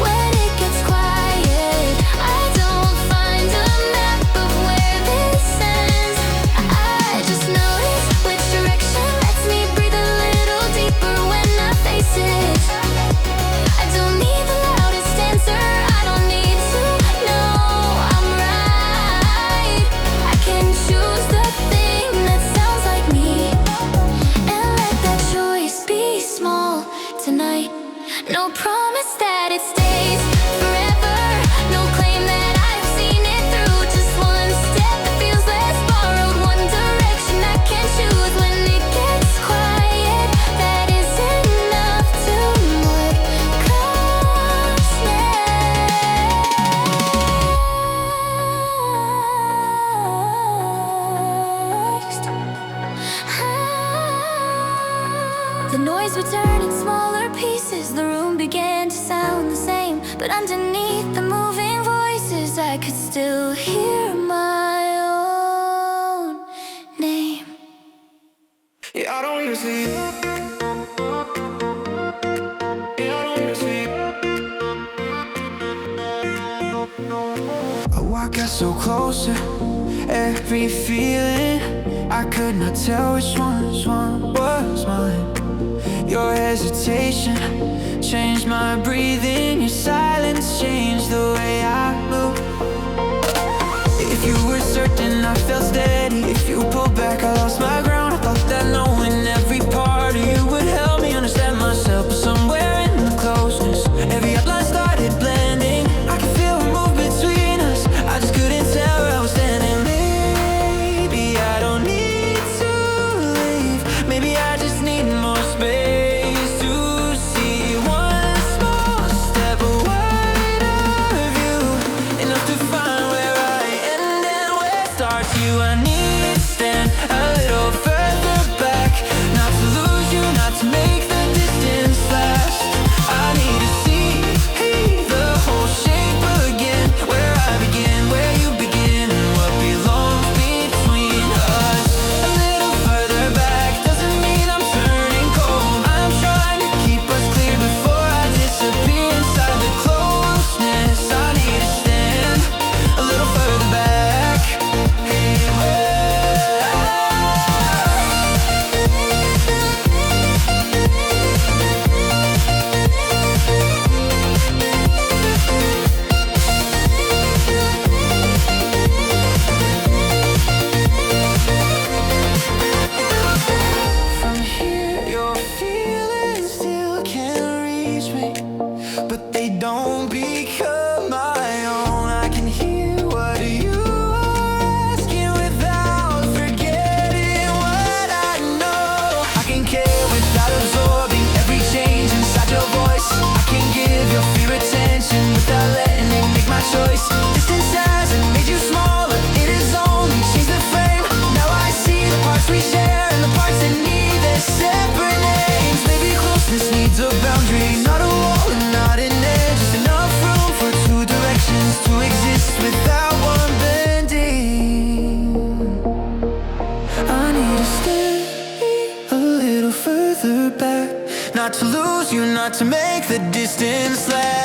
When it gets quiet, I don't find a map of where this ends. I just notice which direction lets me breathe a little deeper when I face it. I don't need the loudest answer, I don't need to know I'm right. I can choose the thing that sounds like me and let that choice be small tonight. No promise that it stays forever, no claim that I've seen it through. Just one step that feels less borrowed, one direction I can choose. When it gets quiet, that is enough to what comes next. The noise would turn in smaller pieces, the room began to sound the same. But underneath the moving voices, I could still hear my own name. Yeah, I don't even sleep. Yeah, I don't even sleep. Oh, I got so closer, every feeling I could not tell which one was mine. Your hesitation changed my breathing, your silence changed the way I move. If you were certain, I felt steady. If you pulled back, I lost my ground. I thought that knowing every part of you would help me understand myself. But somewhere in the closeness, every outline started blending. I could feel a move between us, I just couldn't tell where I was standing. Maybe I don't need to leave, maybe I just need more space to heart to you. I need to stand a little further back, not to lose you, not to make the distance last. I need to see the whole shape again, where I begin, where you begin, and what belongs between us. A little further back doesn't mean I'm turning cold. I'm trying to keep us clear before I disappear inside the closeness. I need to stand a little further back. Hey, from here, your feelings still can't reach me, but they don't become my own. I can hear what you are asking without forgetting what I know. I can care without absorbing every change inside your voice. I can give your fear attention without letting it make my choice. Distance hasn't made you smaller, it has only changed the frame. Now I see the parts we share and the parts that need their separate names. Maybe closeness needs a boundary, not a wall and not an edge. Just enough room for two directions to exist without one bending. I need to stay a little further back, not to lose you, not to make the distance last.